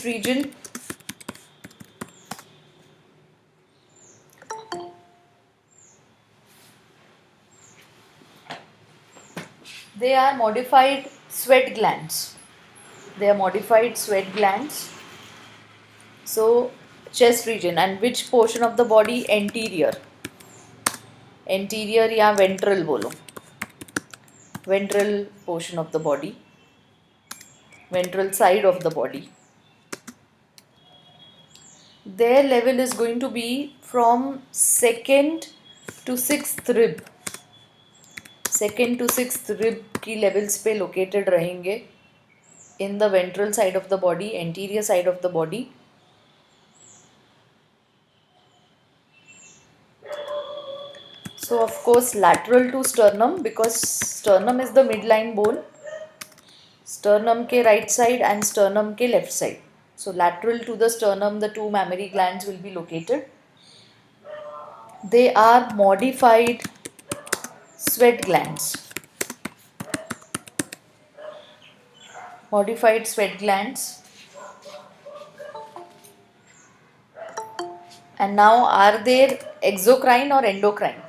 chest region. They are modified sweat glands. They are modified sweat glands. So, chest region, and which portion of the body? Anterior. Anterior या ventral बोलो. Ventral portion of the body. Ventral side of the body. Their level is going to be from second to sixth rib. Second to sixth rib की levels पे located रहेंगे in the ventral side of the body, anterior side of the body. So of course lateral to sternum, because sternum is the midline bone. Sternum के right side and sternum के left side. So lateral to the sternum, the two mammary glands will be located. They are modified sweat glands. Modified sweat glands. And now, are they exocrine or endocrine?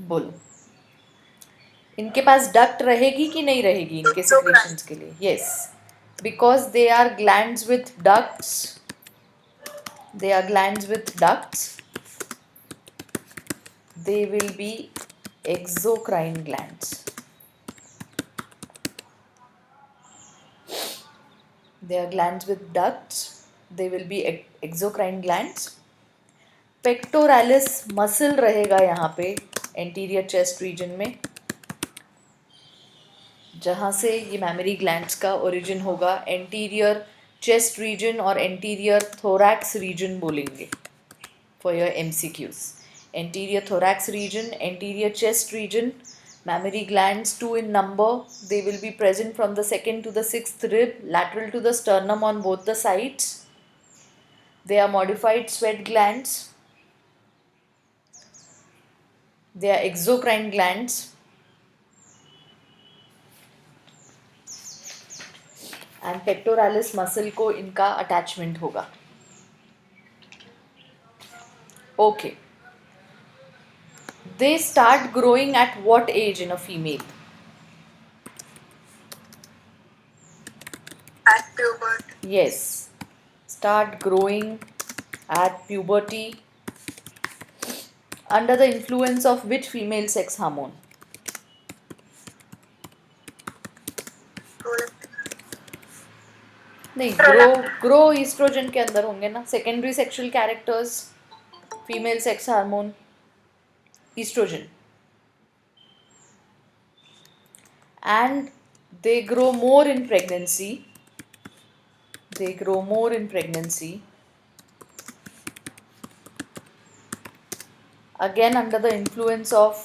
बोलो. इनके पास duct रहेगी कि नहीं रहेगी इनके secretions के लिए? Yes, because they are glands with ducts. They are glands with ducts. They will be exocrine glands. They are glands with ducts. They will be exocrine glands. Pectoralis muscle रहेगा यहाँ पे anterior chest region में, जहाँ से ये mammary glands का origin होगा. Anterior chest region और anterior thorax region बोलेंगे for your MCQs. Anterior thorax region, anterior chest region, mammary glands 2 in number. They will be present from the second to the sixth rib, lateral to the sternum on both the sides. They are modified sweat glands. They are exocrine glands. And pectoralis muscle को इनका attachment होगा. Okay. They start growing at what age in a female? At puberty. Yes. Start growing at puberty. Under the influence of which female sex hormone? नहीं, grow estrogen के अंदर होंगे ना. Secondary sexual characters, female sex hormone, estrogen. And they grow more in pregnancy. They grow more in pregnancy. Again under the influence of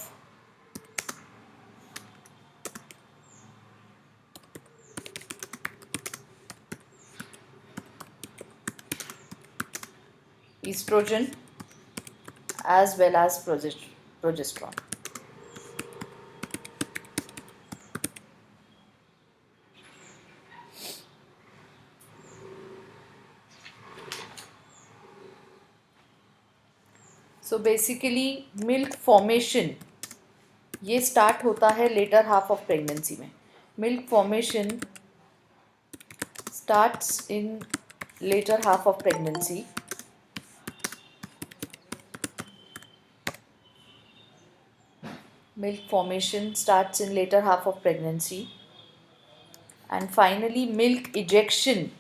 estrogen as well as progesterone. So basically milk formation ये start होता है later half of pregnancy में. Milk formation starts in later half of pregnancy. Milk formation starts in later half of pregnancy. And finally milk ejection.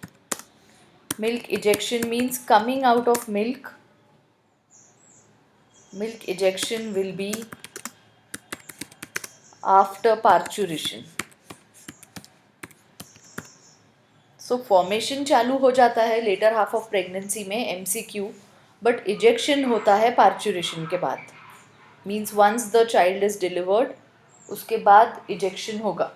Milk ejection means coming out of milk. Milk ejection will be after parturition. So formation चालू हो जाता है later half of pregnancy में MCQ, but ejection होता है parturition के बाद. Means once the child is delivered, उसके बाद ejection होगा.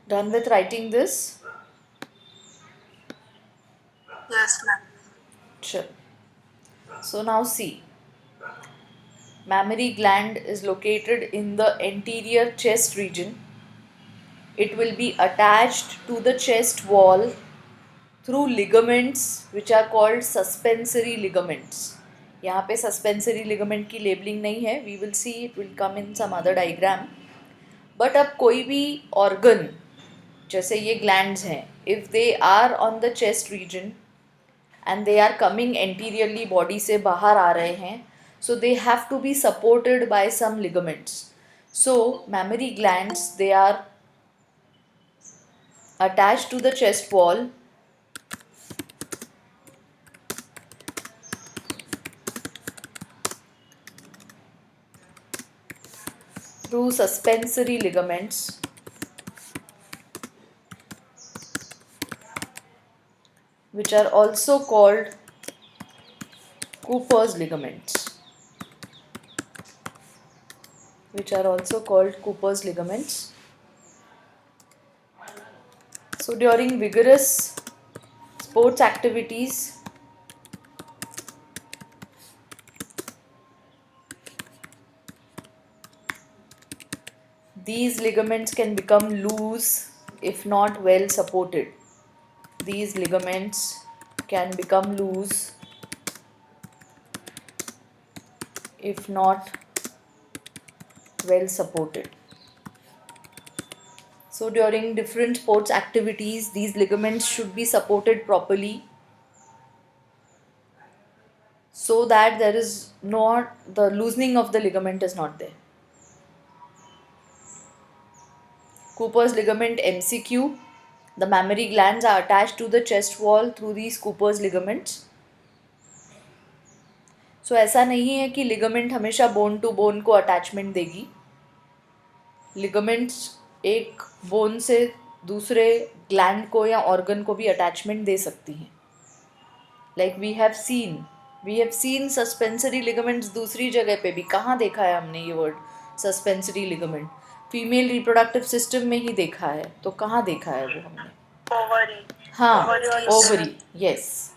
Done with writing this? Yes, ma'am. Sure. So now see, mammary gland is located in the anterior chest region. It will be attached to the chest wall through ligaments which are called suspensory ligaments. यहाँ पे suspensory ligament की labeling नहीं है. We will see, it will come in some other diagram. But अब कोई भी organ जैसे ये glands हैं, if they are on the chest region and they are coming anteriorly, body से बाहर आ रहे हैं, so they have to be supported by some ligaments. So mammary glands, they are attached to the chest wall through suspensory ligaments which are also called Cooper's ligaments. So during vigorous sports activities, these ligaments can become loose if not well supported. These ligaments can become loose if not well supported. So during different sports activities, these ligaments should be supported properly so that there is not the loosening of the ligament is not there. Cooper's ligament MCQ. The mammary glands are attached to the chest wall through these Cooper's ligaments. So ऐसा नहीं है कि ligament हमेशा bone to bone को attachment देगी. Ligaments एक bone से दूसरे gland को या organ को भी attachment दे सकती हैं. Like we have seen suspensory ligaments दूसरी जगह पे भी. कहाँ देखा है हमने ये word suspensory ligament? Female reproductive system में ही देखा है. तो कहाँ देखा है वो हमने? Ovary. हाँ, Ovary. ovary, yes.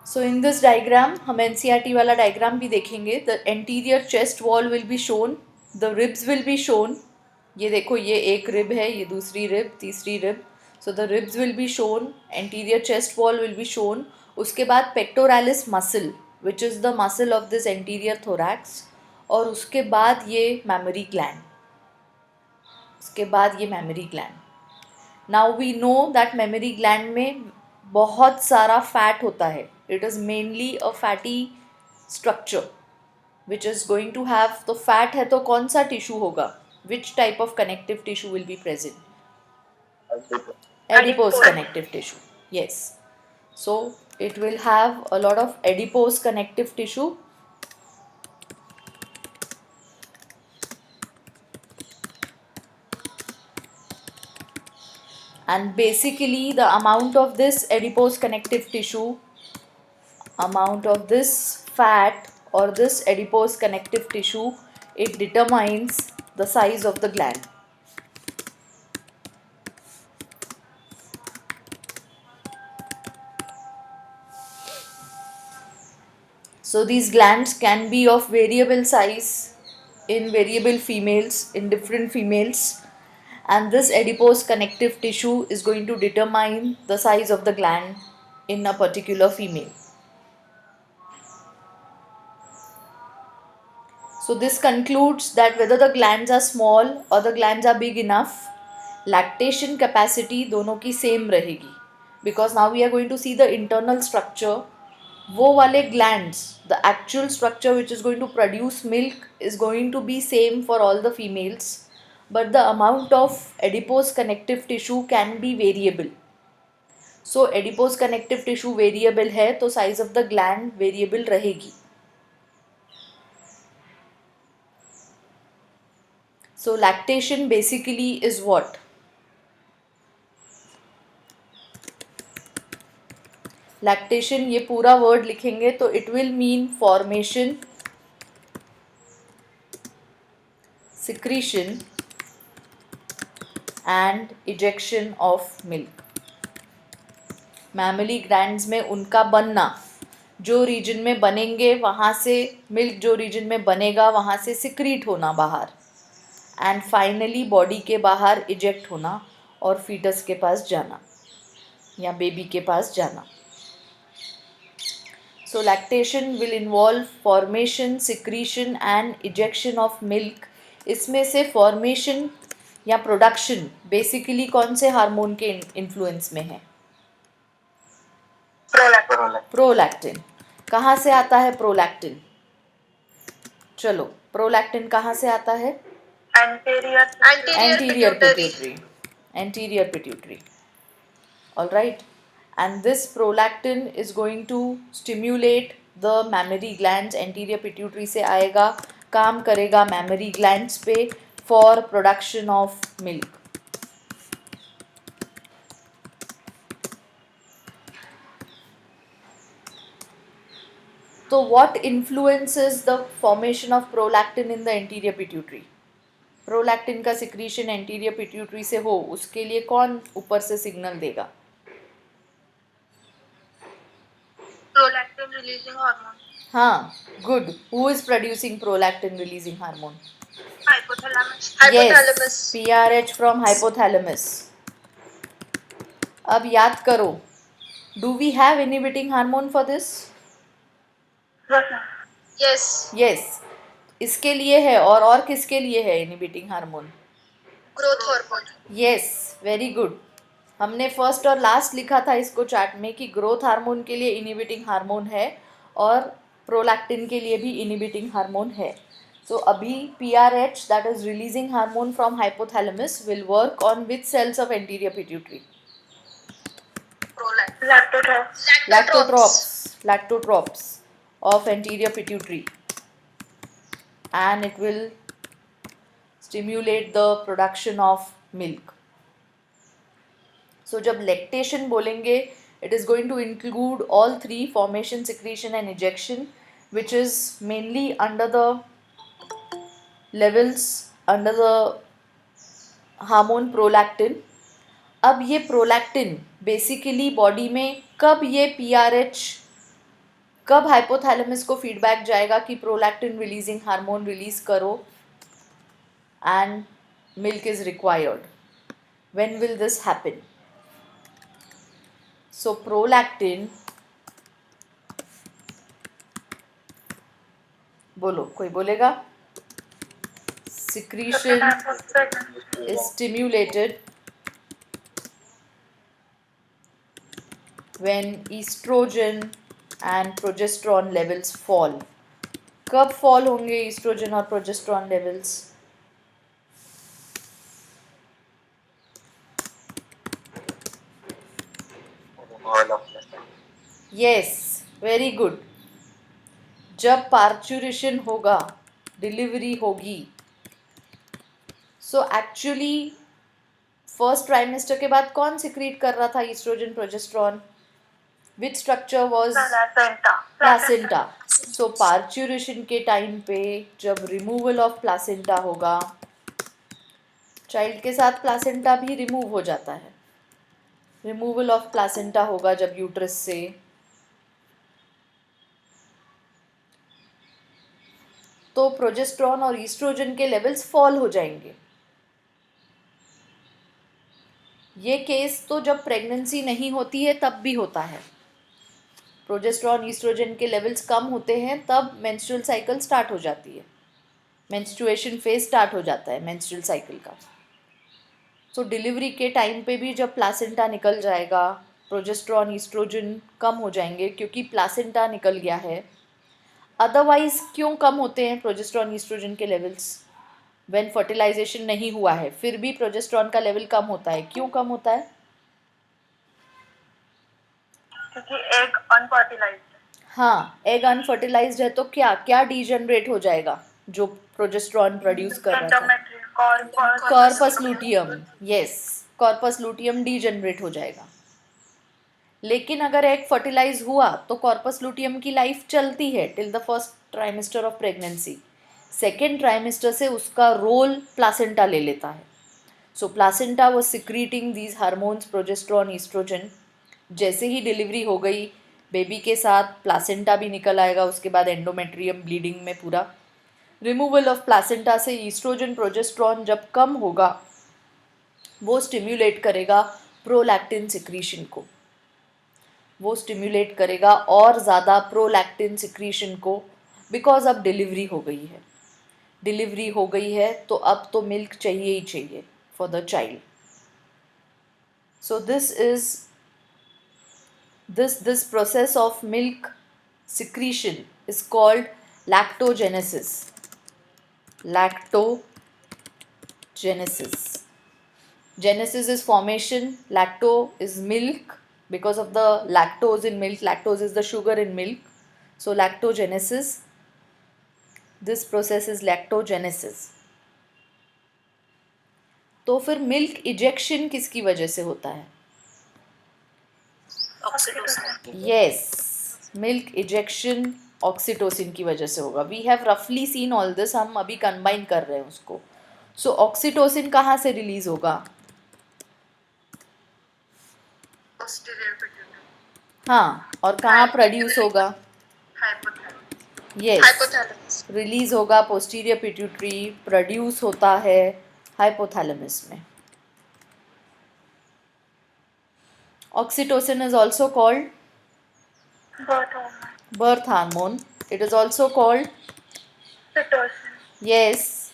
So in this diagram, हम NCERT वाला diagram भी देखेंगे. The anterior chest wall will be shown, the ribs will be shown. ये देखो, ये एक rib है, ये दूसरी rib, तीसरी rib. So the ribs will be shown, anterior chest wall will be shown. उसके बाद pectoralis muscle, which is the muscle of this anterior thorax. और उसके बाद ये mammary gland. Now we know that mammary gland में बहुत सारा fat होता है. It is mainly a fatty structure which is going to have, तो fat है तो कौन सा tissue होगा? Which type of connective tissue will be present? Adipose connective tissue. Yes. So it will have a lot of adipose connective tissue. And basically the amount of this adipose connective tissue, amount of this fat or this adipose connective tissue, it determines the size of the gland. So these glands can be of variable size in variable females, in different females, and this adipose connective tissue is going to determine the size of the gland in a particular female. So this concludes that whether the glands are small or the glands are big enough, lactation capacity दोनों की same रहेगी. Because now we are going to see the internal structure. वो वाले glands, the actual structure which is going to produce milk is going to be same for all the females, but the amount of adipose connective tissue can be variable. So adipose connective tissue variable है तो size of the gland variable रहेगी. So lactation basically is what? Lactation ये पूरा word लिखेंगे तो it will mean formation, secretion and ejection of milk. Mammary glands में उनका बनना, जो रीजन में बनेंगे वहाँ से मिल्क, जो रीजन में बनेगा वहाँ से सिक्रीट होना बाहर, एंड फाइनली बॉडी के बाहर इजेक्ट होना और फीटस के पास जाना या बेबी के पास जाना। So lactation will involve formation, secretion and ejection of milk. इसमें से फॉर्मेशन या प्रोडक्शन बेसिकली कौन से हार्मोन के इन्फ्लुएंस में है? प्रोलैक्टिन। कहाँ से आता है प्रोलैक्टिन? चलो, प्रोलैक्टिन कहाँ से आता है? Anterior pituitary. Anterior pituitary, all right, and this prolactin is going to stimulate the mammary glands। anterior pituitary से आएगा, काम करेगा mammary glands पे for production of milk। तो what influences the formation of prolactin in the anterior pituitary? Prolactin का secretion anterior pituitary से हो, उसके लिए कौन ऊपर से सिग्नल देगा? Prolactin releasing hormone. हाँ, good. Who is producing prolactin releasing hormone? Hypothalamus. Yes, PRH from hypothalamus। अब याद करो, do we have inhibiting hormone for this? Yes. Yes, इसके लिए है। और किसके लिए है inhibiting hormone? Growth hormone. Yes, very good. हमने फर्स्ट और लास्ट लिखा था इसको चार्ट में कि ग्रोथ हार्मोन के लिए इनहिबिटिंग हार्मोन है और प्रोलैक्टिन के लिए भी इनहिबिटिंग हार्मोन है। सो अभी PRH, that is releasing hormone from hypothalamus, will work on which cells of anterior pituitary? Lactotrophs of anterior pituitary, and it will stimulate the production of milk। So जब lactation बोलेंगे, it is going to include all three: formation, secretion and ejection, which is mainly under the levels under the hormone prolactin. अब ये prolactin basically body में कब ये PRH, कब hypothalamus को feedback जाएगा कि प्रोलैक्टिन रिलीजिंग हार्मोन रिलीज करो and milk is required? When will this happen? So prolactin, बोलो, कोई बोलेगा? Secretion is stimulated when estrogen and progesterone levels fall। कब fall होंगे estrogen और progesterone levels? Yes, very good। जब पार्चुरेशन होगा, delivery होगी। सो एक्चुअली फर्स्ट ट्राइमेस्टर के बाद कौन सिक्रीट कर रहा था estrogen progesterone? Which structure was? Placenta. So parturition के टाइम पे जब रिमूवल ऑफ प्लासेंटा होगा, चाइल्ड के साथ प्लासेंटा भी रिमूव हो जाता है। रिमूवल ऑफ प्लासेंटा होगा जब यूट्रस से, तो प्रोजेस्ट्रॉन और ईस्ट्रोजन के लेवल्स फॉल हो जाएंगे। ये केस तो जब प्रेगनेंसी नहीं होती है तब भी होता है। प्रोजेस्ट्रॉन ईस्ट्रोजन के लेवल्स कम होते हैं तब मेंस्ट्रुअल साइकिल स्टार्ट हो जाती है, मेंस्ट्रुएशन फेज स्टार्ट हो जाता है मेंस्ट्रुअल साइकिल का। सो डिलीवरी के टाइम पे भी जब प्लासेंटा निकल जाएगा, प्रोजेस्ट्रॉन ईस्ट्रोजन कम हो जाएंगे क्योंकि प्लासेंटा निकल गया है। अदरवाइज क्यों कम होते हैं प्रोजेस्ट्रॉन ईस्ट्रोजन के लेवल्स? व्हेन फर्टिलाइजेशन नहीं हुआ है फिर भी प्रोजेस्ट्रॉन का लेवल कम होता है। क्यों कम होता है? क्योंकि एग अनफर्टिलाइज्ड। हाँ, एग अनफर्टिलाइज्ड है तो क्या क्या डीजनरेट हो जाएगा जो प्रोजेस्ट्रॉन प्रोड्यूस कर रहा था? Corpus luteum. Yes, corpus luteum degenerate हो जाएगा। लेकिन अगर एग फर्टिलाइज हुआ तो कॉर्पस लुटियम की लाइफ चलती है till the first trimester of pregnancy. Second trimester से उसका रोल प्लासेंटा ले लेता है. So placenta was secreting these hormones progesterone oestrogen. जैसे ही डिलीवरी हो गई बेबी के साथ प्लासेंटा भी निकल आएगा, उसके बाद एंडोमेट्रियम ब्लीडिंग में पूरा. रिमूवल ऑफ प्लासेंटा से ईस्ट्रोजन प्रोजेस्ट्रॉन जब कम होगा वो स्टिम्युलेट करेगा प्रोलैक्टिन सिक्रीशन को. वो स्टिम्युलेट करेगा और ज़्यादा प्रोलैक्टिन सिक्रीशन को, बिकॉज अब डिलीवरी हो गई है. डिलीवरी हो गई है तो अब तो मिल्क चाहिए ही चाहिए for the child. So this process of milk secretion is called lactogenesis. Lactogenesis. Genesis is formation, lacto is milk because of the lactose in milk. Lactose is the sugar in milk. So lactogenesis, this process is lactogenesis. तो फिर milk ejection किसकी वजह से होता है? Yes, milk ejection oxytocin की वजह से होगा. वी हैव रफली सीन ऑल दिस, हम अभी कंबाइन कर रहे हैं उसको. सो ऑक्सीटोसिन कहाँ से रिलीज होगा? हाँ, और कहाँ प्रोड्यूस होगा? यस, रिलीज होगा पोस्टीरियर पिट्यूटरी, प्रोड्यूस होता है हाइपोथैलेमस में. Oxytocin is also called birth hormone. It is also called Pitocin. yes.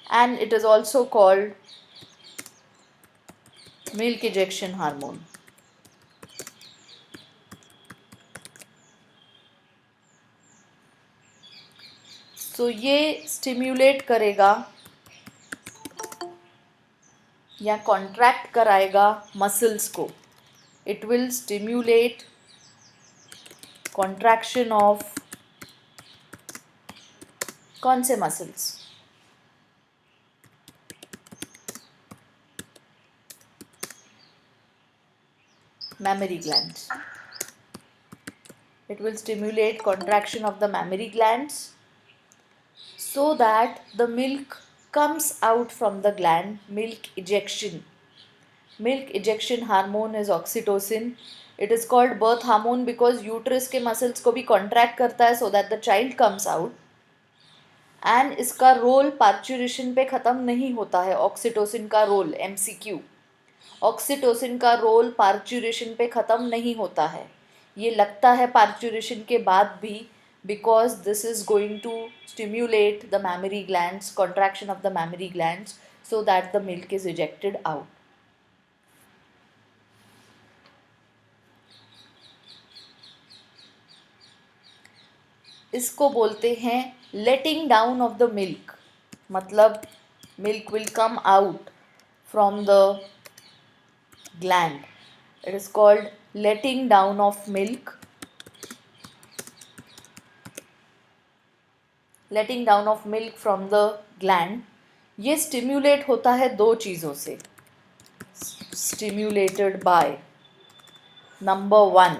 And it is also called milk ejection hormone. So ये स्टिम्युलेट करेगा या कॉन्ट्रैक्ट कराएगा मसल्स को. It will stimulate contraction of कौन से muscles? mammary glands. It will stimulate contraction of the mammary glands so that the milk comes out from the gland. Milk ejection. Milk ejection hormone is oxytocin. It is called birth hormone because uterus के muscles को भी contract करता है so that the child comes out. And इसका role parturition पे ख़त्म नहीं होता है. ऑक्सीटोसिन का रोल MCQ. ऑक्सीटोसिन का रोल पार्चुरेशन पे ख़त्म नहीं होता है. ये लगता है पार्चुरेशन के बाद भी, because this is going to stimulate the mammary glands, contraction of the mammary glands, so that the milk is ejected out. इसको बोलते हैं letting down of the milk. मतलब milk will come out from the gland. It is called letting down of milk. Letting down of milk from the gland. ये stimulate होता है दो चीज़ों से. Stimulated by number 1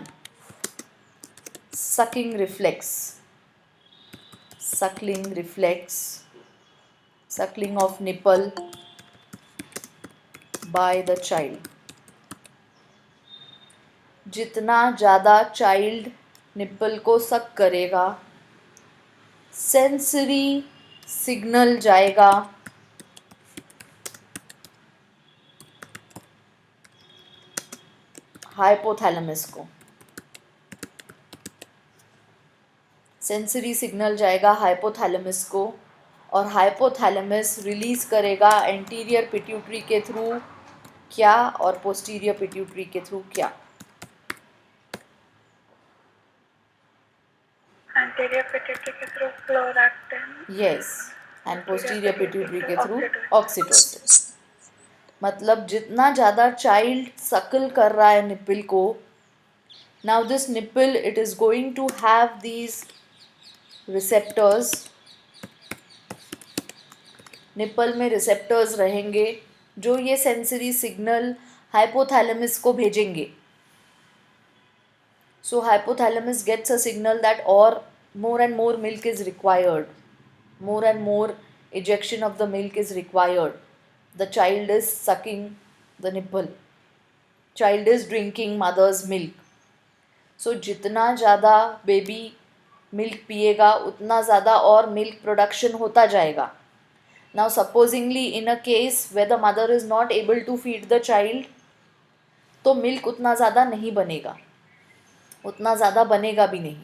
sucking reflex. Suckling reflex. Suckling of nipple by the child. जितना ज़्यादा child nipple को सक करेगा, सेंसरी सिग्नल जाएगा हाइपोथैलेमस को. सेंसरी सिग्नल जाएगा हाइपोथैलेमस को और हाइपोथैलेमस रिलीज़ करेगा एंटीरियर पिट्यूटरी के थ्रू क्या और पोस्टीरियर पिट्यूटरी के थ्रू क्या? Anterior pituitary के through prolactin. Yes, and posterior pituitary के थ्रू ऑक्सीटोसिन. मतलब जितना ज़्यादा चाइल्ड सकल कर रहा है निप्पल को, now this nipple it is going to have these receptors nipple में रिसेप्टर्स रहेंगे जो ये सेंसरी सिग्नल हाइपोथैलेमस को भेजेंगे. So hypothalamus gets a signal that or more and more milk is required. More and more ejection of the milk is required. The child is sucking the nipple. Child is drinking mother's milk. So जितना ज़्यादा baby milk पिएगा उतना ज़्यादा और milk production होता जाएगा. Now supposingly in a case where the mother is not able to feed the child, तो milk उतना ज़्यादा नहीं बनेगा, उतना ज़्यादा बनेगा भी नहीं,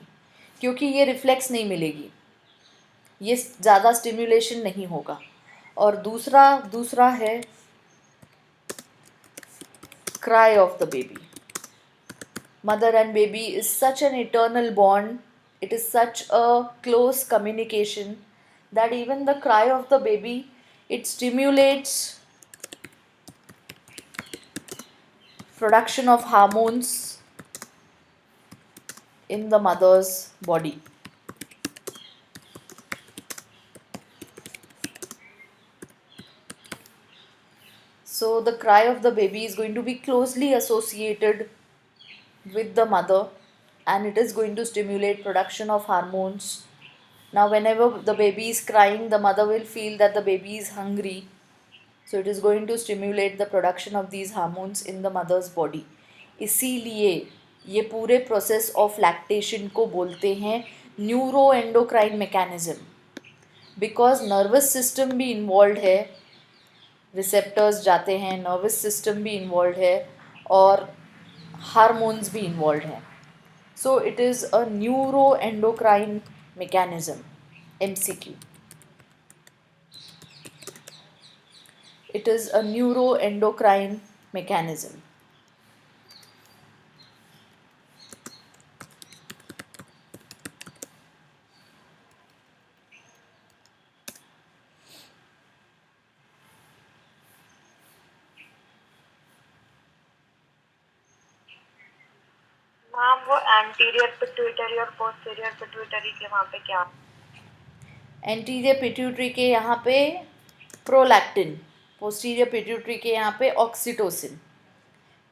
क्योंकि ये रिफ्लेक्स नहीं मिलेगी, ये ज़्यादा स्टिम्युलेशन नहीं होगा. और दूसरा है cry of the baby. Mother and baby is such an eternal bond, it is such a close communication that even the cry of the baby, it stimulates production of hormones in the mother's body. So the cry of the baby is going to be closely associated with the mother, and it is going to stimulate production of hormones. Now whenever the baby is crying, the mother will feel that the baby is hungry, so it is going to stimulate the production of these hormones in the mother's body. इसीलिए ये पूरे process of lactation को बोलते हैं neuro endocrine mechanism, because nervous system भी involve है, receptors जाते हैं, नर्वस सिस्टम भी इन्वॉल्व है और हार्मोन्स भी इन्वॉल्व हैं. So it is a neuro endocrine mechanism. MCQ. It is a neuroendocrine mechanism. Ma'am वो एंटीरियर पिट्यूटरी और पोस्टीरियर पिट्यूटरी के वहाँ पे क्या? एंटीरियर पिट्यूटरी के यहाँ पे प्रोलैक्टिन, पोस्टीरियर पिट्यूटरी के यहाँ पे ऑक्सीटोसिन.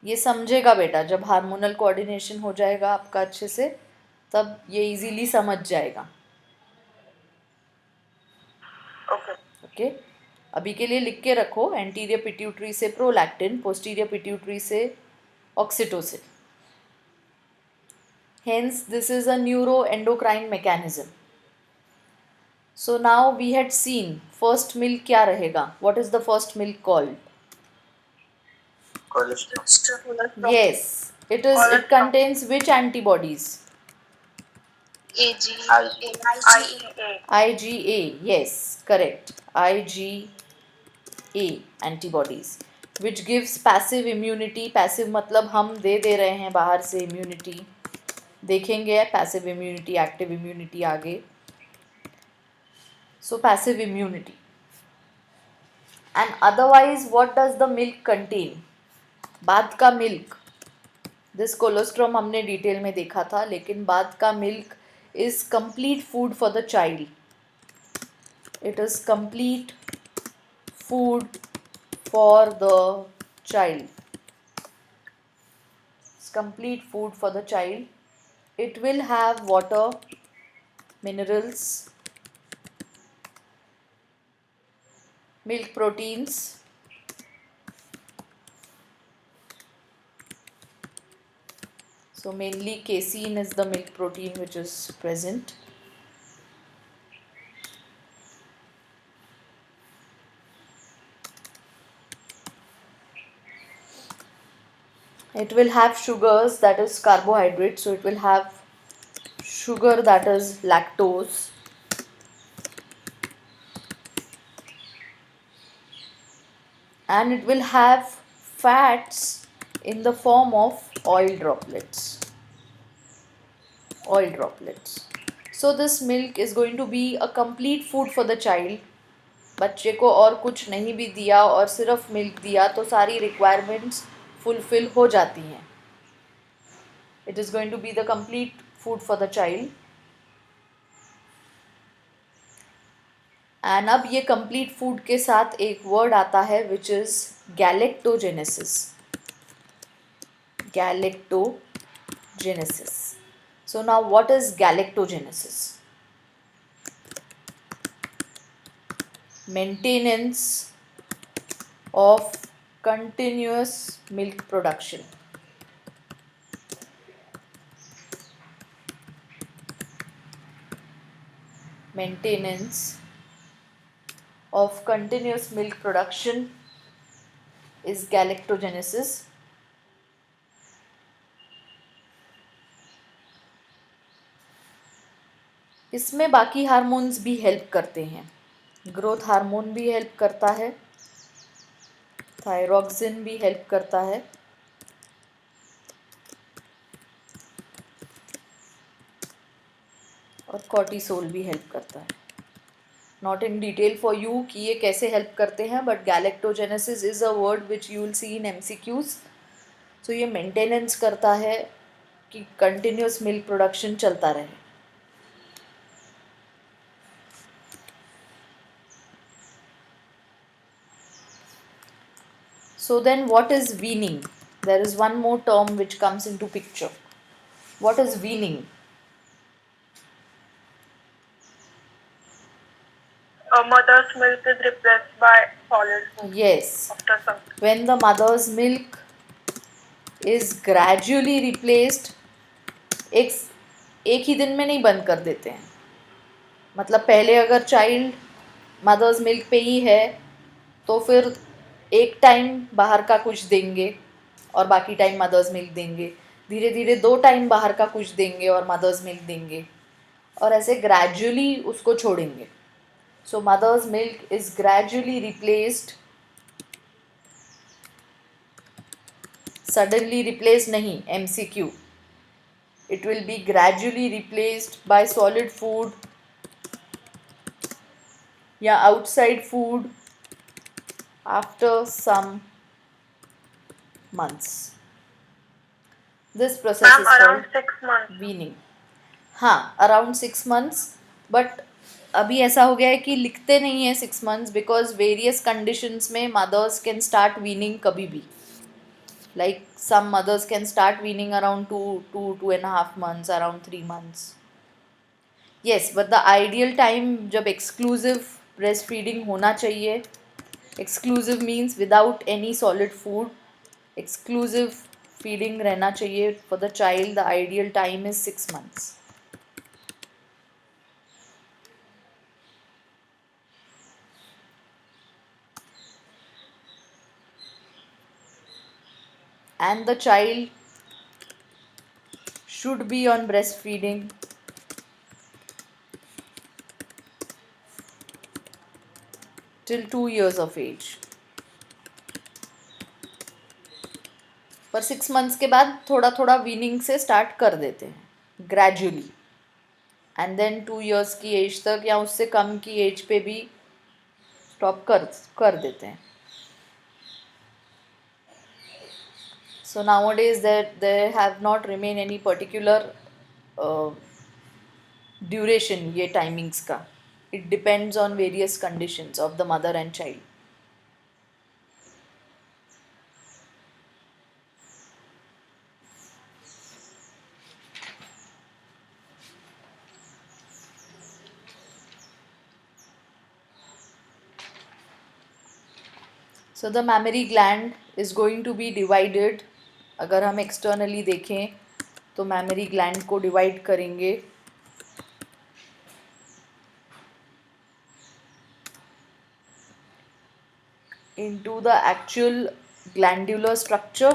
ये समझेगा बेटा, जब हार्मोनल कोऑर्डिनेशन हो जाएगा आपका अच्छे से, तब ये इजीली समझ जाएगा. ओके. अभी के लिए लिख के रखो, एंटीरियर पिट्यूटरी से प्रोलैक्टिन, पोस्टीरियर पिट्यूटरी से oxytocin. Hence, this is a neuroendocrine mechanism. So now we had seen first milk क्या रहेगा? What is the first milk called? Cholesterol. Yes, it is. It contains which antibodies? IgA. Yes, correct. IgA antibodies, which gives passive immunity. Passive मतलब हम दे रहे हैं बाहर से immunity. देखेंगे passive immunity, active immunity आगे. So passive immunity. And otherwise what does the milk contain? बाद का मिल्क, दिस कोलोस्ट्रम हमने डिटेल में देखा था, लेकिन बाद का milk is complete food for the child. It is complete food for the child. It's complete food for the child. It will have water, minerals, milk proteins, so mainly casein is the milk protein which is present. It will have sugars, that is carbohydrates, so it will have sugar, that is lactose, and it will have fats in the form of oil droplets. So this milk is going to be a complete food for the child. बच्चे को और कुछ नहीं भी दिया और सिर्फ milk दिया तो सारी रिक्वायरमेंट्स फुलफिल हो जाती हैं. It is going to be the complete food for the child. And अब ये कंप्लीट फूड के साथ एक वर्ड आता है which is galactogenesis. Galactogenesis. So now what is galactogenesis? Maintenance of continuous milk production. Maintenance of continuous milk production is galactogenesis. इसमें बाकी hormones भी हेल्प करते हैं. ग्रोथ हार्मोन भी हेल्प करता है, थायरॉक्सिन भी हेल्प करता है, और कॉर्टिसोल भी हेल्प करता है. Not in detail for you कि ये कैसे हेल्प करते हैं, but galactogenesis is a word which you will see in MCQs. सो ये मेंटेनेंस करता है कि कंटिन्यूस मिल्क प्रोडक्शन चलता रहे. So then what is weaning? There is one more term which comes into picture. What is weaning? A mother's milk is replaced by solid food Yes. after some. When the mother's milk is gradually replaced, एक ही दिन में नहीं बंद कर देते हैं. मतलब पहले अगर चाइल्ड मदर्स मिल्क पे ही है तो फिर एक टाइम बाहर का कुछ देंगे और बाकी टाइम मदर्स मिल्क देंगे. धीरे धीरे 2 टाइम बाहर का कुछ देंगे और मदर्स मिल्क देंगे, और ऐसे ग्रेजुअली उसको छोड़ेंगे. So mother's milk is gradually replaced. Suddenly replace नहीं, MCQ. It will be gradually replaced by solid food या outside food after some months. This process Ma'am, is around called 6 months. weaning. हाँ, around 6 months. But अभी ऐसा हो गया है कि लिखते नहीं है 6 months because various conditions में mothers can start weaning कभी भी. Like some mothers can start weaning around 2.5 months, around 3 months. Yes, but the ideal time जब exclusive breastfeeding होना चाहिए. Exclusive means without any solid food. Exclusive feeding रहना चाहिए for the child. The ideal time is 6 months. And the child should be on breastfeeding till 2 years of age. पर 6 months के बाद थोड़ा थोड़ा वीनिंग से स्टार्ट कर देते हैं ग्रेजुअली, एंड देन 2 years की एज तक या उससे कम की एज पे भी स्टॉप कर देते हैं. So nowadays there have not remain any particular duration ये timings का. It depends on various conditions of the mother and child. So the mammary gland is going to be divided. अगर हम externally देखें तो mammary gland को divide करेंगे into the actual glandular structure,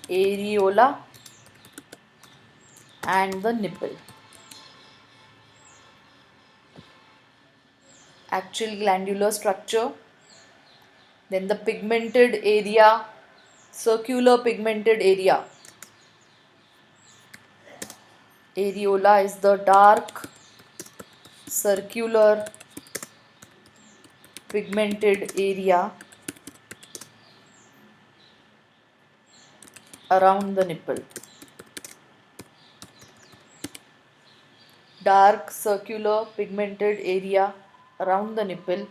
areola, and the nipple. Actual glandular structure, then the pigmented area, circular pigmented area. Areola is the dark circular pigmented area around the nipple. dark circular pigmented area around the nipple.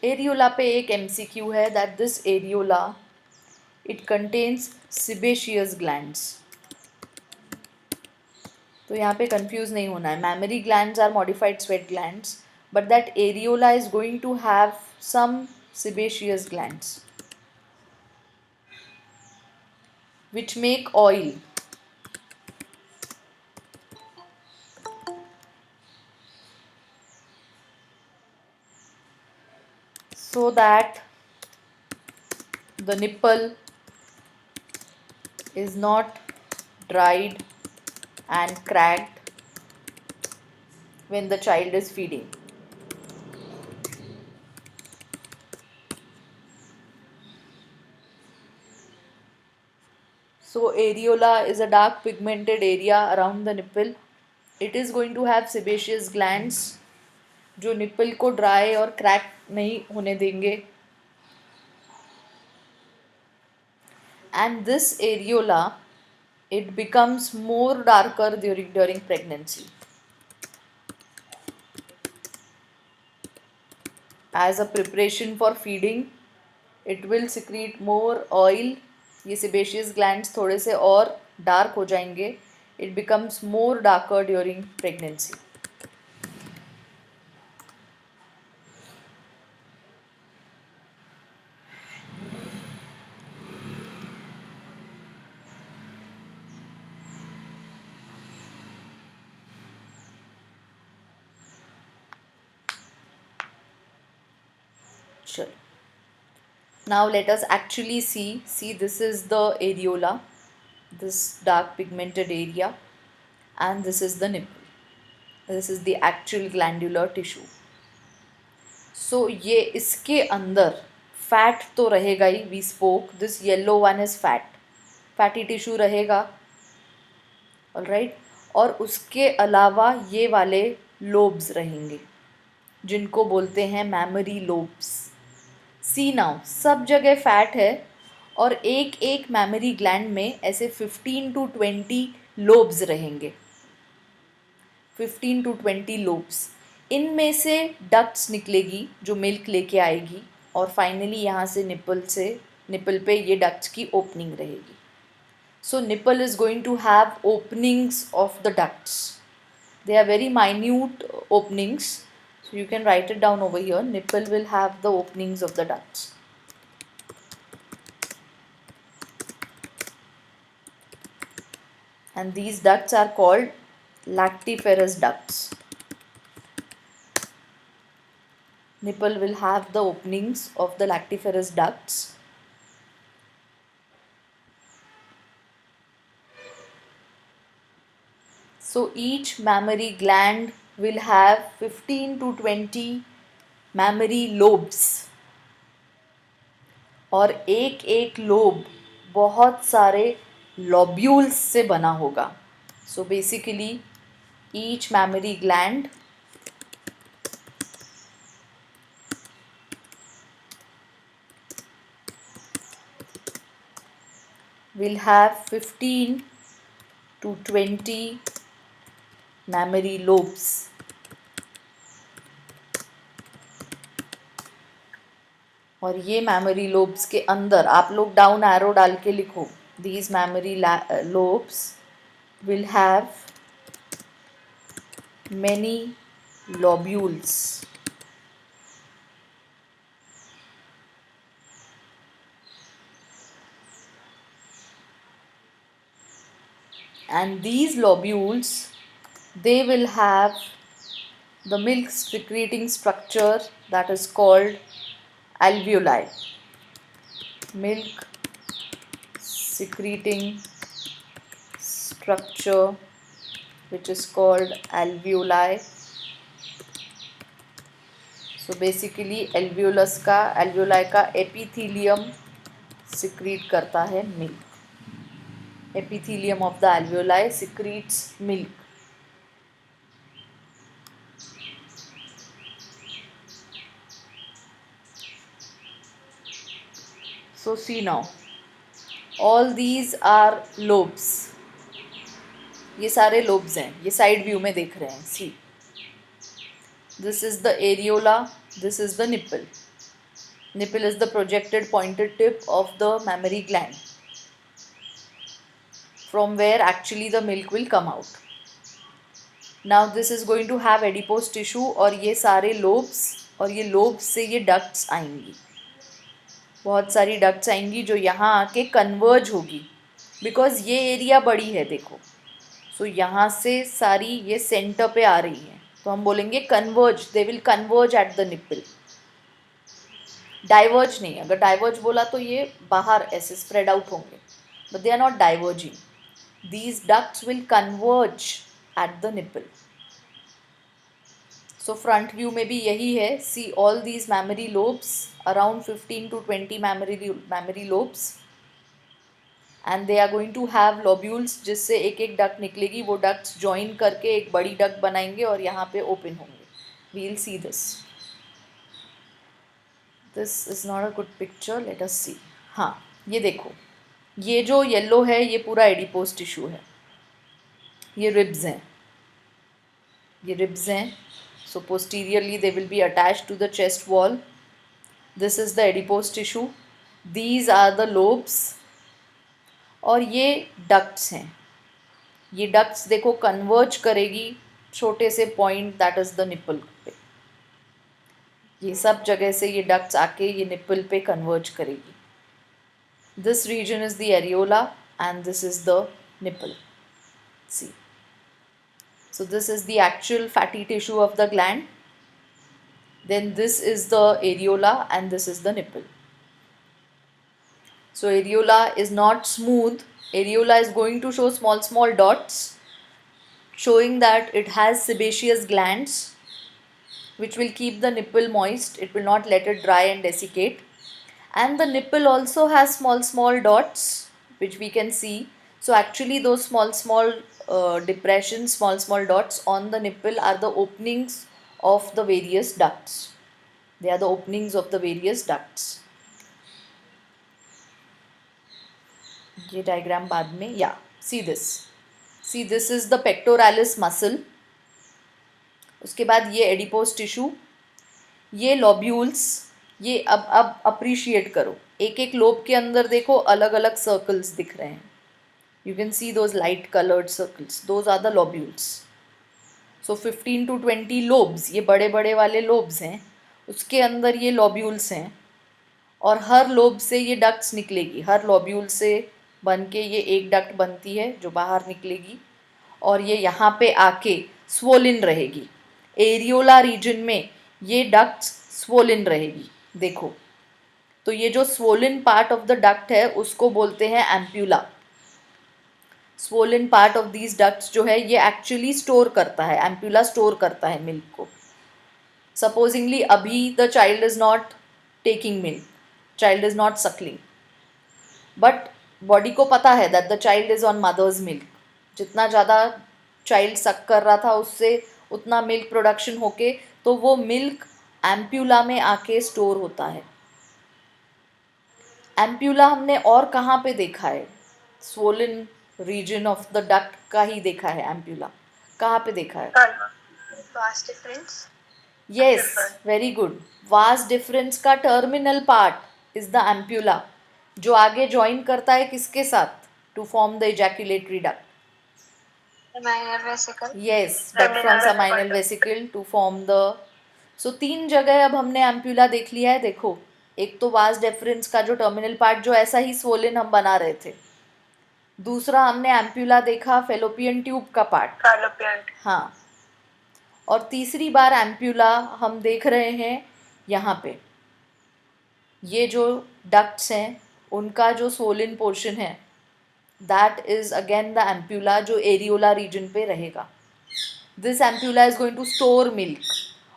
Areola पे एक MCQ है that this areola it contains sebaceous glands. तो यहाँ पे confuse नहीं होना है. Mammary glands are modified sweat glands, but that areola is going to have some sebaceous glands which make oil. So that the nipple is not dried and cracked when the child is feeding. So areola is a dark pigmented area around the nipple. It is going to have sebaceous glands जो nipple को dry और crack नहीं होने देंगे. And this areola it becomes more darker during pregnancy. As a preparation for feeding, it will secrete more oil. ये sebaceous glands थोड़े से और dark हो जाएंगे. It becomes more darker during pregnancy. Sure. Now let us actually see. See, this is the areola, this dark pigmented area, and this is the nipple. This is the actual glandular tissue. So ये इसके अंदर fat तो रहेगा ही. We spoke this yellow one is fat. Fatty tissue रहेगा. Alright. और उसके अलावा ये वाले lobes रहेंगे जिनको बोलते हैं mammary lobes. सी नाउ सब जगह फैट है और एक एक मैमरी ग्लैंड में ऐसे 15 to 20 लोब्स रहेंगे. 15 to 20 लोब्स. इनमें से डक्ट्स निकलेगी जो मिल्क लेके आएगी और फाइनली यहाँ से निपल पे ये डक्ट्स की ओपनिंग रहेगी. So nipple is going to have openings of the ducts. They are very minute openings. So you can write it down over here. Nipple will have the openings of the ducts. And these ducts are called lactiferous ducts. Nipple will have the openings of the lactiferous ducts. So each mammary gland will have 15 to 20 mammary lobes. और एक एक lobe बहुत सारे lobules से बना होगा. So basically each mammary gland will have 15 to 20 mammary lobes. और ये mammary lobes के अंदर आप लोग डाउन एरो डाल के लिखो. These mammary lobes will have many lobules. And these lobules they will have the milk secreting structure that is called alveoli. Milk secreting structure which is called alveoli. So basically alveoli का epithelium secrete करता है milk. Epithelium of the alveoli secretes milk. So see now, all these are lobes. ये सारे lobes हैं, ये side view में देख रहे हैं. सी, this is the areola, this is the nipple. Nipple is the projected pointed tip of the mammary gland from where actually the milk will come out. Now this is going to have adipose tissue और ये सारे lobes और ये lobes से ये ducts आएंगी, बहुत सारी ducts आएंगी जो यहाँ आके converge होगी, because ये area बड़ी है देखो. So यहाँ से सारी ये center पे आ रही है, तो हम बोलेंगे converge, they will converge at the nipple. Diverge नहीं, अगर diverge बोला तो ये बाहर ऐसे spread out होंगे, but they are not diverging. These ducts will converge at the nipple. So front view में भी यही है. See all these mammary lobes, around 15 to 20 mammary lobes, and they are going to have lobules जिससे एक एक duct निकलेगी, वो ducts join करके एक बड़ी duct बनाएंगे और यहाँ पे open होंगे. We'll see this. This is not a good picture. Let us see. हाँ, ये देखो, ये जो येलो है ये पूरा एडिपोज टिश्यू है, ये रिब्स हैं, ये रिब्स हैं. So posteriorly they will be attached to the chest wall. This is the adipose tissue, these are the lobes, और ये डक्ट्स हैं. ये डक्ट्स देखो कन्वर्ज करेगी छोटे से point, that is the nipple पे. ये सब जगह से ये डक्ट्स आके ये निप्पल पे कन्वर्ज करेगी. This region is the areola and this is the nipple. See. So this is the actual fatty tissue of the gland. Then this is the areola and this is the nipple. So areola is not smooth. Areola is going to show small dots showing that it has sebaceous glands which will keep the nipple moist. It will not let it dry and desiccate. And the nipple also has small dots which we can see. So actually those small depressions, small dots on the nipple are the openings of the various ducts. They are the openings of the various ducts. ये diagram बाद में, yeah, see this. See this is the pectoralis muscle. उसके बाद ये adipose tissue, ये lobules. ये अब appreciate करो, एक एक लोब के अंदर देखो अलग अलग सर्कल्स दिख रहे हैं. You can see those light coloured circles, those are the lobules. So 15 to 20 lobes, ये बड़े बड़े वाले लोब्स हैं, उसके अंदर ये लोब्यूल्स हैं, और हर लोब से ये डक्ट्स निकलेगी. हर लोब्यूल से बन के ये एक डक्ट बनती है जो बाहर निकलेगी, और ये यहाँ पे आके स्वोलिन रहेगी. एरियोला रीजन में ये डक्ट्स स्वोलिन रहेगी. देखो, तो ये जो swollen part of the duct है उसको बोलते हैं ampulla. Swollen part of these ducts जो है ये एक्चुअली स्टोर करता है, एम्प्यूला स्टोर करता है मिल्क को. सपोजिंगली अभी the child is not taking milk, child is not suckling, but body को पता है that the child is on mother's milk. जितना ज़्यादा चाइल्ड सक कर रहा था उससे उतना मिल्क प्रोडक्शन होके, तो वो मिल्क एम्प्यूला में आके स्टोर होता है. एम्प्यूला हमने और कहाँ पे देखा है? Swollen region of the duct का ही देखा है. एम्प्यूला कहाँ पे देखा है? Vas deferens. Yes, very good. Vas deferens का terminal part is the ampulla, जो आगे ज्वाइन करता है किसके साथ? To form the ejaculatory duct. Seminal vesicle. Yes, but from seminal vesicle to form the. So 3 जगह अब हमने एम्प्यूला देख लिया है. देखो, एक तो वास डेफरेंस का जो टर्मिनल पार्ट जो ऐसा ही स्वोलिन हम बना रहे थे. दूसरा हमने एम्प्यूला देखा फेलोपियन ट्यूब का पार्ट. हाँ, और तीसरी बार एम्प्यूला हम देख रहे हैं यहाँ पे. ये जो डक्ट्स हैं उनका जो स्वोलिन पोर्शन है that is again the ampulla जो areola region पे रहेगा. This ampulla is going to store milk.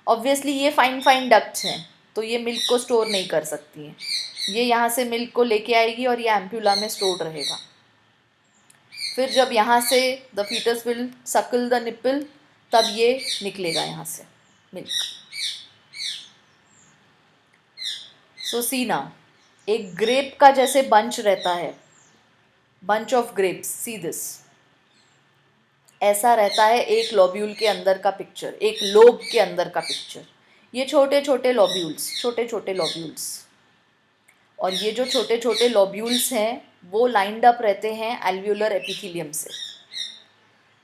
Obviously ये fine ducts हैं, तो ये मिल्क को स्टोर नहीं कर सकती हैं. ये यहाँ से मिल्क को लेके आएगी और ये एम्प्यूला में स्टोर रहेगा. फिर जब यहाँ से द फीटस विल सकल द निप्पल, तब ये निकलेगा यहाँ से मिल्क. सो सी ना, एक ग्रेप का जैसे बंच रहता है, bunch of grapes. See this. ऐसा रहता है एक लॉब्यूल के अंदर का पिक्चर, एक लोब के अंदर का पिक्चर। ये छोटे छोटे लॉब्यूल्स, और ये जो छोटे छोटे लॉब्यूल्स हैं वो लाइंड अप रहते हैं एल्वियोलर एपिथीलियम से।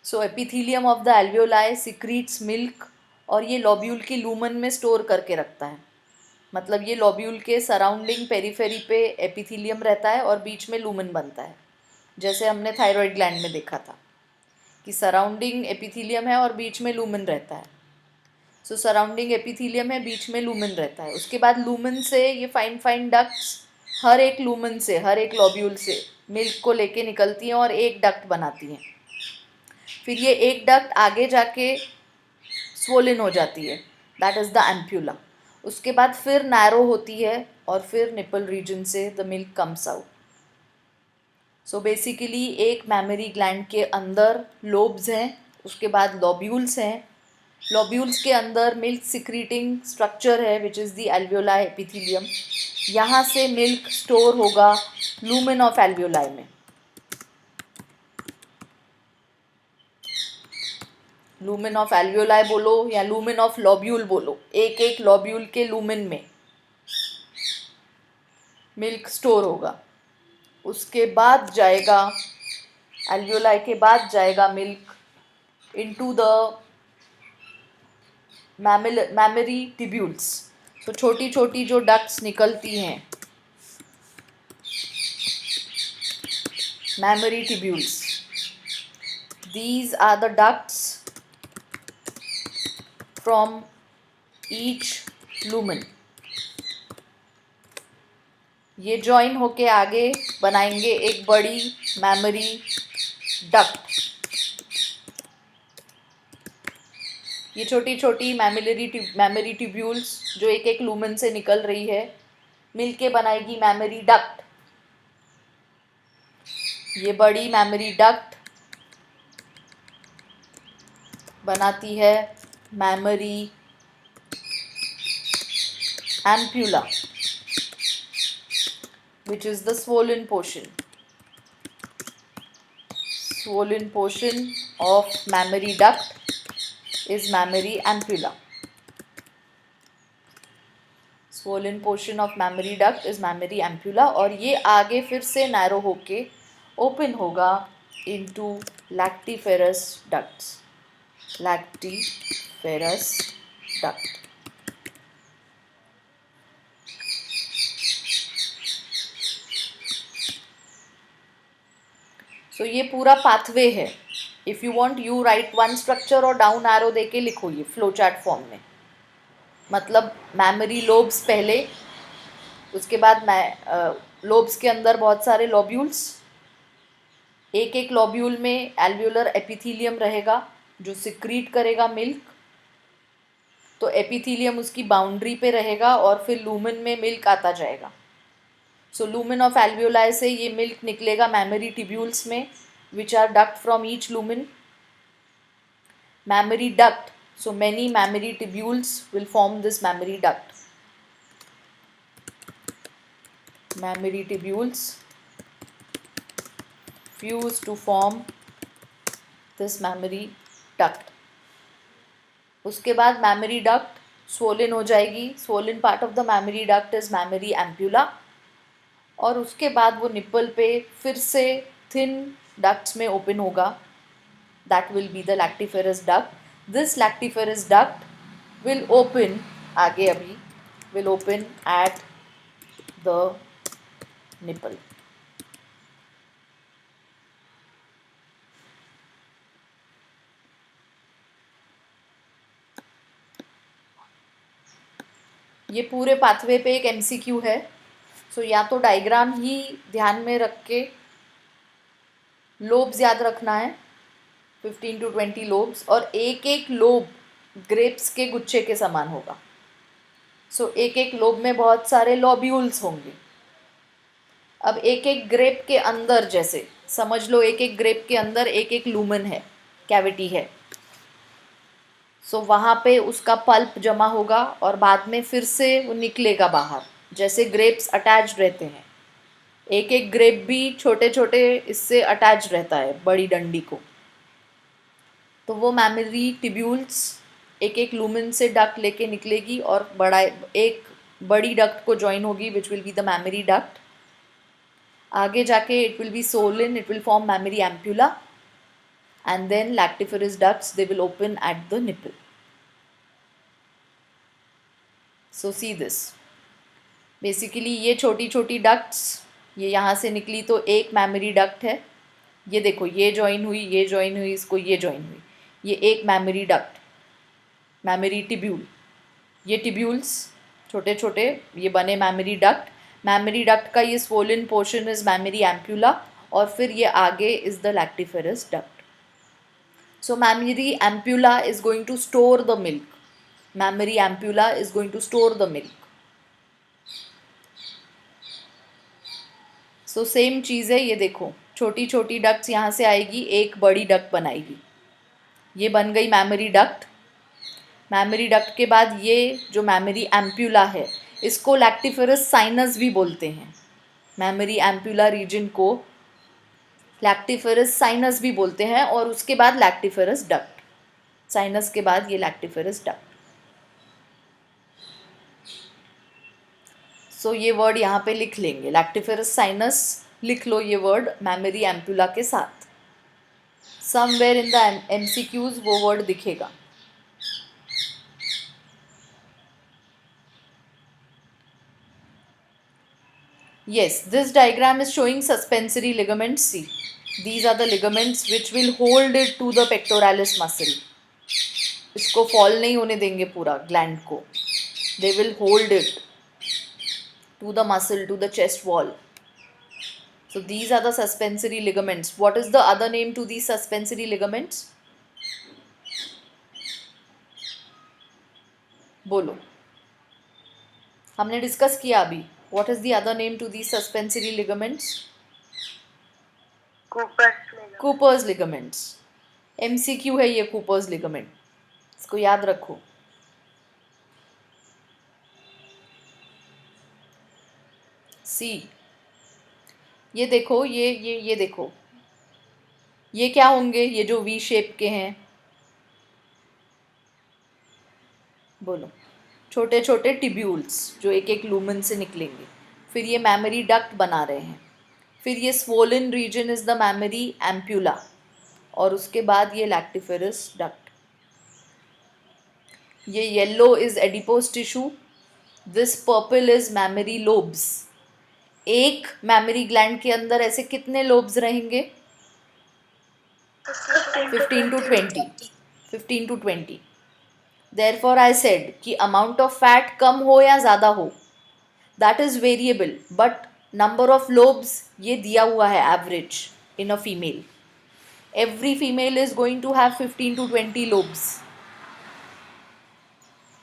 So epithelium of the alveoli secretes milk, और ये लॉब्यूल की लूमन में स्टोर करके रखता है। मतलब ये लॉब्यूल के सराउंडिंग पेरीफेरी पे एपिथीलियम रहता है और बीच में लूमन बनता है, जैसे हमने थायराइड ग्लैंड में देखा था कि सराउंडिंग एपिथीलियम है और बीच में लूमन रहता है। सो सराउंडिंग एपिथीलियम है, बीच में लूमन रहता है। उसके बाद लूमन से ये फाइन फाइन डक्ट्स हर एक लूमन से, हर एक लॉब्यूल से मिल्क को लेके निकलती हैं और एक डक्ट बनाती हैं। फिर ये एक डक्ट आगे जाके स्वोलन हो जाती है, दैट इज़ द एम्प्यूला। उसके बाद फिर नैरो होती है और फिर निपल रीजन से the milk comes out. So basically एक मैमरी ग्लैंड के अंदर लोब्स हैं, उसके बाद लॉब्यूल्स हैं, लॉब्यूल्स के अंदर मिल्क सिक्रीटिंग स्ट्रक्चर है which is the alveoli epithelium. यहाँ से मिल्क स्टोर होगा लूमेन ऑफ एल्वियोलाई में। लूमेन ऑफ एल्वियोलाई बोलो या लूमेन ऑफ लॉब्यूल बोलो, एक एक लॉब्यूल के लूमेन में मिल्क स्टोर होगा। उसके बाद जाएगा, एल्वियोलाई के बाद जाएगा milk into the memory tubules. तो छोटी छोटी जो डक्ट्स निकलती हैं, memory tubules, these are the ducts from each lumen। ये जॉइन होके आगे बनाएंगे एक बड़ी मैमरी डक्ट। ये छोटी छोटी मैमरी ट्यूब्यूल्स जो एक एक लूमेन से निकल रही है मिलके बनाएगी मैमरी डक्ट। ये बड़ी मैमरी डक्ट बनाती है memory ampulla which is the swollen portion of mammary duct is mammary ampulla। swollen portion of mammary duct is mammary ampulla, और ये आगे फिर से नैरो होके ओपन होगा into lactiferous ducts। lactiferous duct। सो ये पूरा पाथवे है। If you want you right one structure और डाउन एरो दे के लिखो ये फ्लो चार्ट फॉर्म में। मतलब मैमरी लोब्स पहले, उसके बाद लोब्स के अंदर बहुत सारे लॉब्यूल्स, एक एक लॉब्यूल में एल्वियोलर एपिथीलियम रहेगा जो सिक्रीट करेगा मिल्क। तो एपिथीलियम उसकी बाउंड्री पे रहेगा और फिर लूमेन में मिल्क आता जाएगा। सो लूमेन ऑफ एल्वियोलाई से ये मिल्क निकलेगा मैमरी टिब्यूल्स में which are duct from each lumen. Mammary duct, so many mammary tubules will form this mammary duct। mammary tubules fuse to form this mammary duct। उसके बाद mammary duct swollen हो जाएगी। swollen part of the mammary duct is mammary ampulla, और उसके बाद वो nipple पे फिर से thin ducts में open होगा, that will be the lactiferous duct। This lactiferous duct will open, आगे अभी will open at the nipple। ये पूरे पाथवे पे एक MCQ है। सो या तो डायग्राम ही ध्यान में रख के लोब्स याद रखना है, 15 to 20 लोब्स, और एक एक लोब ग्रेप्स के गुच्छे के समान होगा। सो एक एक लोब में बहुत सारे लॉब्यूल्स होंगे। अब एक एक ग्रेप के अंदर, जैसे समझ लो एक एक ग्रेप के अंदर एक एक लूमेन है, कैविटी है। सो वहाँ पे उसका पल्प जमा होगा और बाद में फिर से वो निकलेगा बाहर, जैसे ग्रेप्स अटैच रहते हैं। एक एक ग्रेप भी छोटे छोटे इससे अटैच रहता है बड़ी डंडी को। तो वो मैमरी टिब्यूल्स एक एक लूमेन से डक्ट लेके निकलेगी और एक बड़ी डक्ट को ज्वाइन होगी which will be the memory duct. आगे जाके it will be Solan, it will form memory ampulla, and then lactiferous ducts, they will open at the nipple. So see this, basically ये छोटी छोटी ducts, ये यहाँ से निकली तो एक mammary duct है, ये देखो ये join हुई, ये join हुई, इसको ये join हुई, ये एक mammary duct, mammary tubule, ये tubules छोटे छोटे ये बने mammary duct. mammary duct का ये swollen portion is mammary ampulla और फिर ये आगे is the lactiferous duct. So mammary ampulla is going to store the milk. Mammary ampulla is going to store the milk. So same चीज़ है, ये देखो छोटी छोटी डक्ट्स यहाँ से आएगी, एक बड़ी डक्ट बनाएगी, ये बन गई मैमरी डक्ट. मैमरी डक्ट के बाद ये जो मैमरी एम्प्यूला है इसको लैक्टिफेरस साइनस भी बोलते हैं. मैमरी एम्प्यूला रीजन को लैक्टिफेरस साइनस भी बोलते हैं और उसके बाद लैक्टिफेरस डक्ट. साइनस के बाद ये लैक्टिफेरस डक्ट. सो ये वर्ड यहाँ पे लिख लेंगे, लैक्टिफेरस साइनस लिख लो ये वर्ड मैमरी एम्प्यूला के साथ. समवेयर इन द MCQs वो वर्ड दिखेगा. Yes, this diagram is showing suspensory ligaments. See, these are the ligaments which will hold it to the pectoralis muscle. इसको fall नहीं होने देंगे पूरा gland को. They will hold it to the muscle, to the chest wall. So these are the suspensory ligaments. What is the other name to these suspensory ligaments? बोलो. हमने discuss किया अभी. What is the other name to these suspensory ligaments? Cooper's ligaments. MCQ है ये Cooper's ligament. इसको याद रखो. C. ये देखो ये देखो, ये क्या होंगे, ये जो V शेप के हैं, बोलो. छोटे छोटे टिब्यूल्स जो एक एक लूमेन से निकलेंगे. फिर ये मैमरी डक्ट बना रहे हैं. फिर ये swollen region is the mammary ampulla और उसके बाद ये लैक्टिफेरस डक्ट. ये yellow is adipose tissue. This purple is mammary lobes. एक मैमरी ग्लैंड के अंदर ऐसे कितने लोब्स रहेंगे? 15 to 20. 15 to 20. Therefore I said कि amount of fat कम हो या ज़्यादा हो, that is variable, but number of lobes ये दिया हुआ है average in a female. Every female is going to have 15 to 20 lobes.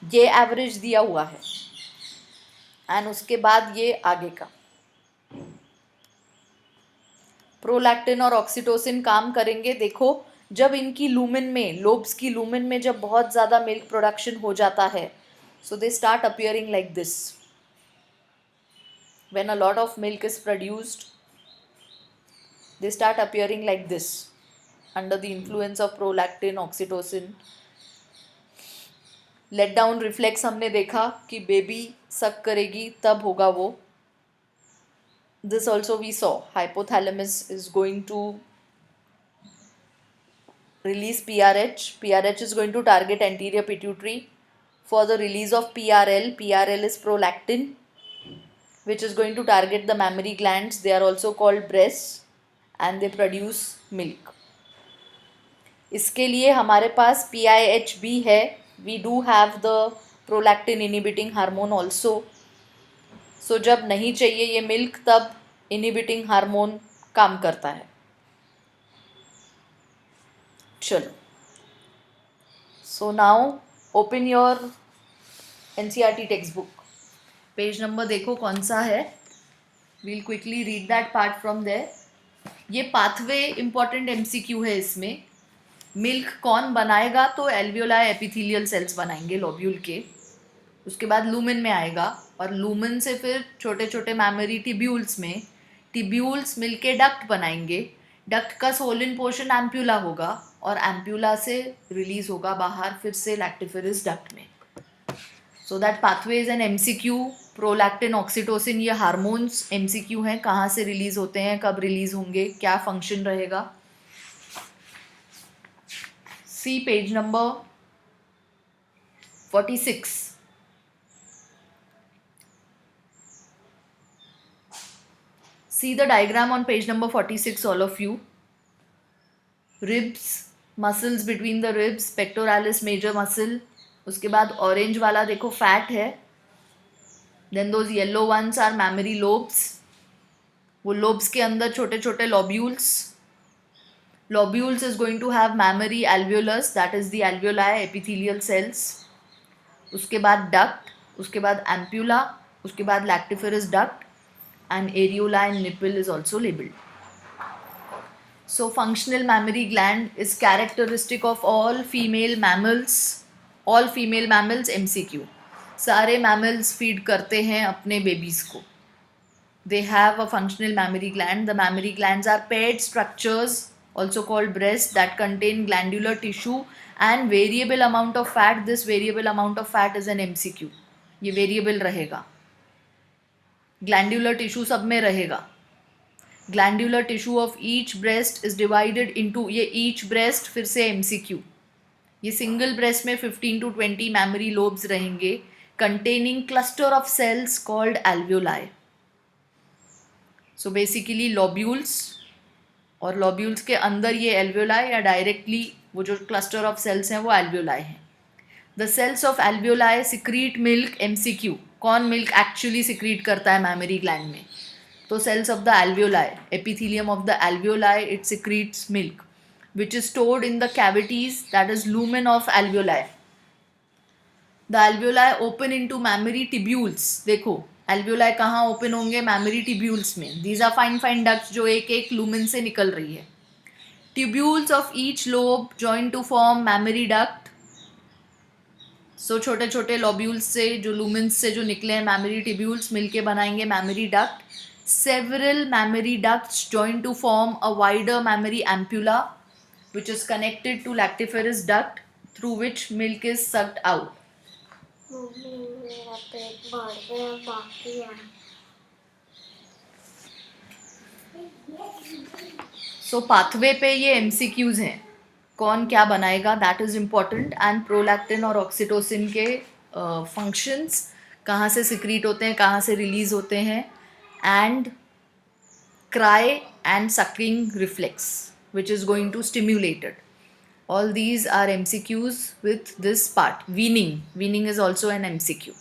ये average दिया हुआ है. and उसके बाद ये आगे का. प्रोलैक्टिन और ऑक्सीटोसिन काम करेंगे. देखो जब इनकी लूमेन में, लोब्स की लूमेन में जब बहुत ज़्यादा मिल्क प्रोडक्शन हो जाता है, so they start appearing like this. When a lot of milk is produced, they start appearing like this under the influence of prolactin, oxytocin. Let down reflex हमने देखा कि बेबी सक करेगी तब होगा वो. This also we saw, hypothalamus is going to release PRH. PRH is going to target anterior pituitary for the release of PRL. PRL is prolactin, which is going to target the mammary glands. They are also called breasts and they produce milk. इसके लिए हमारे पास PIH भी है. We do have the prolactin inhibiting hormone also. सो जब नहीं चाहिए ये milk तब इनहिबिटिंग हार्मोन काम करता है. चलो, so now open your NCERT text book. Page number देखो कौन सा है. We'll quickly read that part from there. ये पाथवे इम्पॉर्टेंट MCQ है. इसमें मिल्क कौन बनाएगा? तो एल्वियोलाई एपिथेलियल सेल्स बनाएंगे लोब्यूल के. उसके बाद लूमेन में आएगा और लूमेन से फिर छोटे छोटे मैमरी टिब्यूल्स में, टिब्यूल्स मिलके डक्ट बनाएंगे. डक्ट का सोलन पोर्शन एम्प्यूला होगा और एम्प्यूला से रिलीज होगा बाहर फिर से लैक्टिफेरस डक्ट में. So that pathway is an MCQ. Prolactin, oxytocin, ये हार्मोन्स एमसीक्यू हैं. कहाँ से रिलीज होते हैं, कब रिलीज होंगे, क्या फंक्शन रहेगा. सी page number 46. See the diagram on page number 46, all of you. Ribs, muscles between the ribs, pectoralis major muscle. उसके बाद ऑरेंज वाला देखो फैट है. Then those yellow ones are mammary lobes. वो lobes के अंदर छोटे छोटे lobules. Lobules is going to have mammary alveolus, that is the alveoli, epithelial cells. उसके बाद duct, उसके बाद ampulla, उसके बाद lactiferous duct. And areola and nipple is also labeled. So functional mammary gland is characteristic of all female mammals. All female mammals MCQ. सारे mammals feed करते हैं अपने babies को. They have a functional mammary gland. The mammary glands are paired structures, also called breast, that contain glandular tissue and variable amount of fat. This variable amount of fat is an MCQ. ये variable रहेगा. Glandular tissue सब में रहेगा. Glandular tissue of each breast is divided into, ये each breast फिर से MCQ. ये single breast में 15 to 20 मैमरी लोब्स रहेंगे containing cluster of cells called alveoli. So basically lobules, और लॉब्यूल्स के अंदर ये एल्वियोलाई या डायरेक्टली वो जो क्लस्टर ऑफ सेल्स हैं वो एल्वियोलाई हैं. The cells of alveoli secrete milk. MCQ, कौन मिल्क एक्चुअली सिक्रीट करता है मैमरी ग्लैंड में? तो cells of the alveoli, epithelium of the alveoli, it secretes milk which is stored in the cavities, that is lumen of alveoli. The alveoli open into mammary tubules. देखो alveoli कहाँ open होंगे? Mammary tubules में. These are fine fine ducts जो एक एक lumen से निकल रही है. Tubules of each lobe join to form mammary duct. So छोटे छोटे लॉब्यूल्स से, जो लूमेंस से जो निकले हैं मैमरी टिब्यूल्स, मिलके बनाएंगे mammary duct. Several mammary ducts join to form a wider mammary ampulla which is connected to lactiferous duct through which milk is sucked out. मेरा पेट भर गया, बाकी है. सो पाथवे पे ये MCQs हैं. कौन क्या बनाएगा, that is important. And prolactin और ऑक्सीटोसिन के फंक्शंस, कहाँ से सिक्रीट होते हैं, कहाँ से रिलीज होते हैं. And cry and sucking reflex which is going to stimulated. All these are MCQs with this part. Weaning is also an MCQ.